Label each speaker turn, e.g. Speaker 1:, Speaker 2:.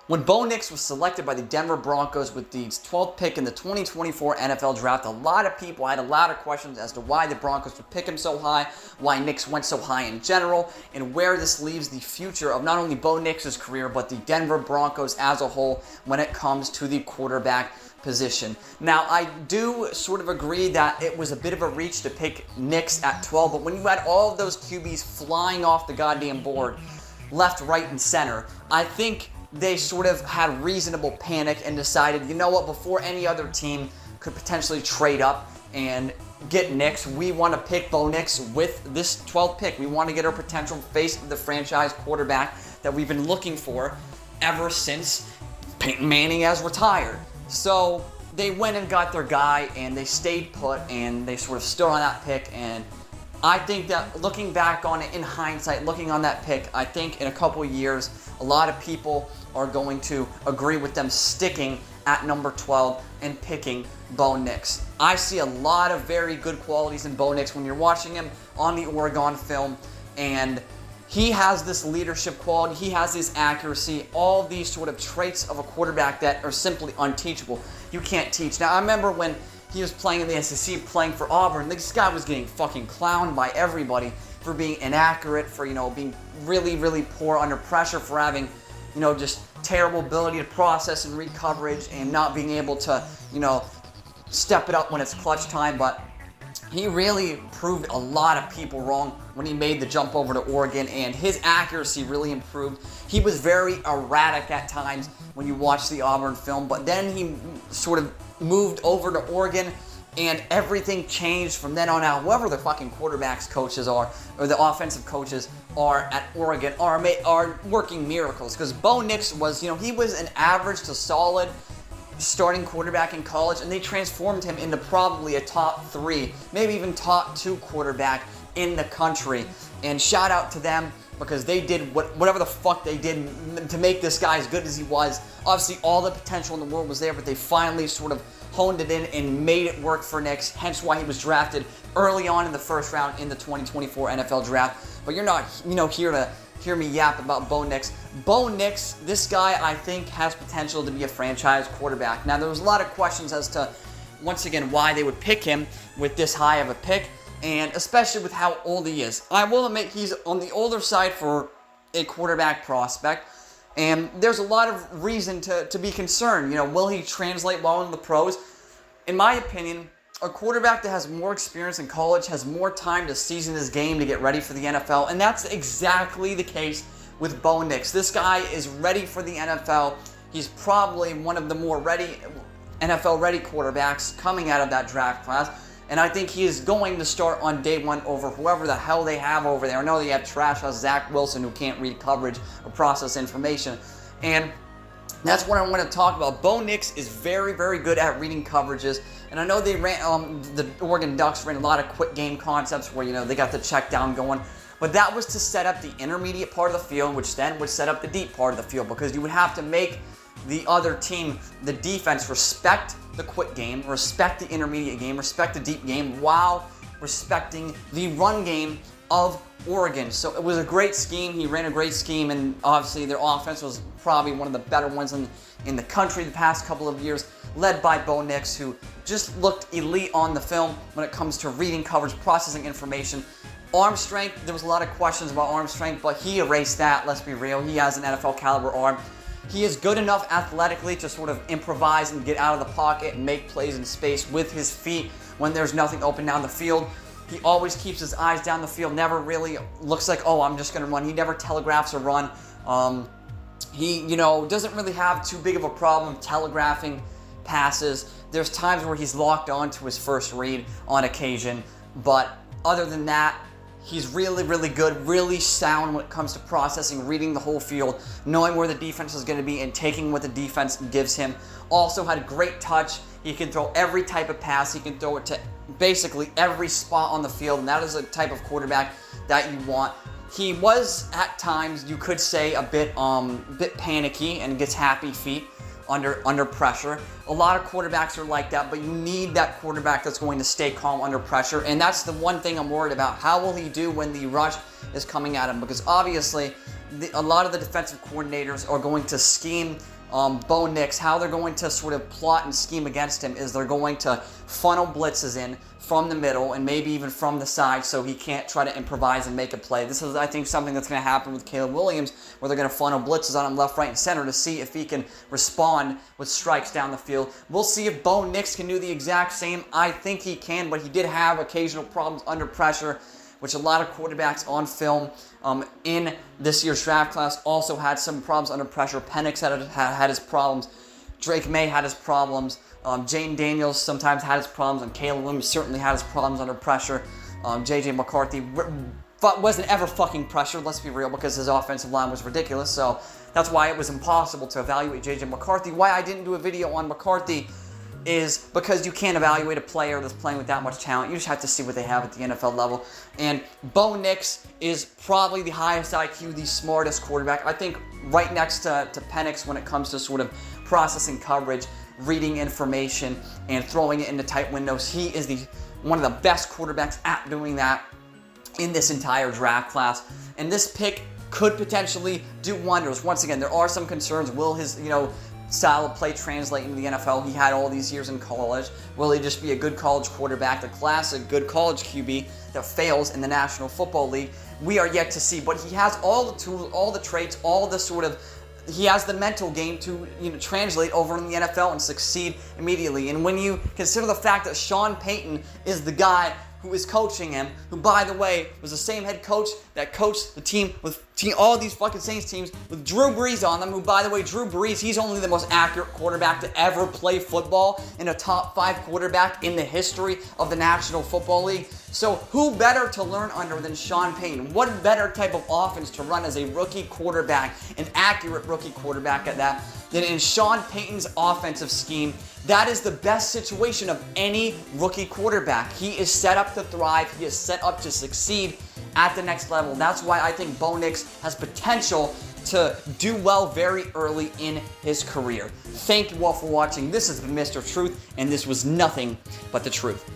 Speaker 1: When Bo Nix was selected by the Denver Broncos with the 12th pick in the 2024 NFL Draft, a lot of people had a lot of questions as to why the Broncos would pick him so high, why Nix went so high in general, and where this leaves the future of not only Bo Nix's career, but the Denver Broncos as a whole when it comes to the quarterback position. Now, I do sort of agree that it was a bit of a reach to pick Nix at 12, but when you had all of those QBs flying off the goddamn board, left, right, and center, I think they sort of had reasonable panic and decided, you know what, before any other team could potentially trade up and get Nix, we want to pick Bo Nix with this 12th pick. We want to get our potential face of the franchise quarterback that we've been looking for ever since Peyton Manning has retired. So they went and got their guy, and they stayed put, and they sort of stood on that pick. And I think that looking back on it in hindsight, looking on that pick, I think in a couple of years, a lot of people are going to agree with them sticking at number 12 and picking Bo Nix. I see a lot of very good qualities in Bo Nix when you're watching him on the Oregon film, and he has this leadership quality, he has this accuracy, all these sort of traits of a quarterback that are simply unteachable. You can't teach. Now, I remember when he was playing in the SEC, playing for Auburn, this guy was getting fucking clowned by everybody for being inaccurate, for, being really, really poor under pressure, for having, just terrible ability to process and read coverage and not being able to, step it up when it's clutch time. But he really proved a lot of people wrong when he made the jump over to Oregon, and his accuracy really improved. He was very erratic at times when you watch the Auburn film, but then he sort of moved over to Oregon, and everything changed from then on out. Whoever the fucking quarterbacks coaches are, or the offensive coaches are at Oregon, are working miracles. Because Bo Nix was, he was an average to solid starting quarterback in college, and they transformed him into probably a top 3, maybe even top 2 quarterback in the country. And shout out to them, because they did whatever the fuck they did to make this guy as good as he was. Obviously, all the potential in the world was there, but they finally sort of honed it in and made it work for Nix, hence why he was drafted early on in the first round in the 2024 NFL Draft. But you're not, here to hear me yap about Bo Nix. Bo Nix, this guy, I think, has potential to be a franchise quarterback. Now, there was a lot of questions as to, once again, why they would pick him with this high of a pick, and especially with how old he is. I will admit he's on the older side for a quarterback prospect, and there's a lot of reason to be concerned. Will he translate well into the pros? In my opinion, a quarterback that has more experience in college has more time to season his game to get ready for the NFL, and that's exactly the case with Bo Nix. This guy is ready for the NFL. He's probably one of the more NFL-ready quarterbacks coming out of that draft class, and I think he is going to start on day one over whoever the hell they have over there. I know they have trash as Zach Wilson, who can't read coverage or process information, and that's what I want to talk about. Bo Nix is very, very good at reading coverages, and I know they ran, the Oregon Ducks ran a lot of quick game concepts where, they got the check down going, but that was to set up the intermediate part of the field, which then would set up the deep part of the field, because you would have to make the other team, the defense, respect the quick game, respect the intermediate game, respect the deep game, while respecting the run game of Oregon. So it was a great scheme. He ran a great scheme, and obviously their offense was probably one of the better ones in the country the past couple of years, led by Bo Nix, who just looked elite on the film when it comes to reading coverage, processing information. Arm strength, there was a lot of questions about arm strength, but he erased that, let's be real. He has an NFL caliber arm. He is good enough athletically to sort of improvise and get out of the pocket and make plays in space with his feet when there's nothing open down the field. He always keeps his eyes down the field, never really looks like, oh, I'm just going to run. He never telegraphs a run. He, doesn't really have too big of a problem telegraphing passes. There's times where he's locked on to his first read on occasion, but other than that, he's really, really good, really sound when it comes to processing, reading the whole field, knowing where the defense is going to be, and taking what the defense gives him. Also had great touch. He can throw every type of pass. He can throw it to basically every spot on the field, and that is a type of quarterback that you want. He was, at times, you could say, a bit panicky and gets happy feet under pressure. A lot of quarterbacks are like that, but you need that quarterback that's going to stay calm under pressure, and that's the one thing I'm worried about. How will he do when the rush is coming at him? Because obviously, a lot of the defensive coordinators are going to scheme Bo Nix, how they're going to sort of plot and scheme against him is they're going to funnel blitzes in from the middle and maybe even from the side so he can't try to improvise and make a play. This is, I think, something that's going to happen with Caleb Williams, where they're going to funnel blitzes on him left, right, and center to see if he can respond with strikes down the field. We'll see if Bo Nix can do the exact same. I think he can, but he did have occasional problems under pressure, which a lot of quarterbacks on film in this year's draft class also had some problems under pressure. Penix had his problems. Drake May had his problems. Jane Daniels sometimes had his problems, and Caleb Williams certainly had his problems under pressure. J.J. McCarthy wasn't ever fucking pressured, let's be real, because his offensive line was ridiculous. So that's why it was impossible to evaluate J.J. McCarthy. Why I didn't do a video on McCarthy is because you can't evaluate a player that's playing with that much talent. You just have to see what they have at the NFL level. And Bo Nix is probably the highest IQ, the smartest quarterback. I think right next to Penix when it comes to sort of processing coverage, reading information, and throwing it into tight windows. He is one of the best quarterbacks at doing that in this entire draft class. And this pick could potentially do wonders. Once again, there are some concerns. Will his, style of play translate into the NFL? He had all these years in college. Will he just be a good college quarterback, the classic good college QB that fails in the National Football League? We are yet to see, but he has all the tools, all the traits, he has the mental game to translate over in the NFL and succeed immediately. And when you consider the fact that Sean Payton is the guy who is coaching him, who, by the way, was the same head coach that coached the team with all these fucking Saints teams with Drew Brees on them, who, by the way, Drew Brees, he's only the most accurate quarterback to ever play football and a top 5 quarterback in the history of the National Football League. So who better to learn under than Sean Payton? What better type of offense to run as a rookie quarterback, an accurate rookie quarterback at that, than in Sean Payton's offensive scheme? That is the best situation of any rookie quarterback. He is set up to thrive. He is set up to succeed at the next level. That's why I think Bo Nix has potential to do well very early in his career. Thank you all for watching. This has been Mr. Truth, and this was nothing but the truth.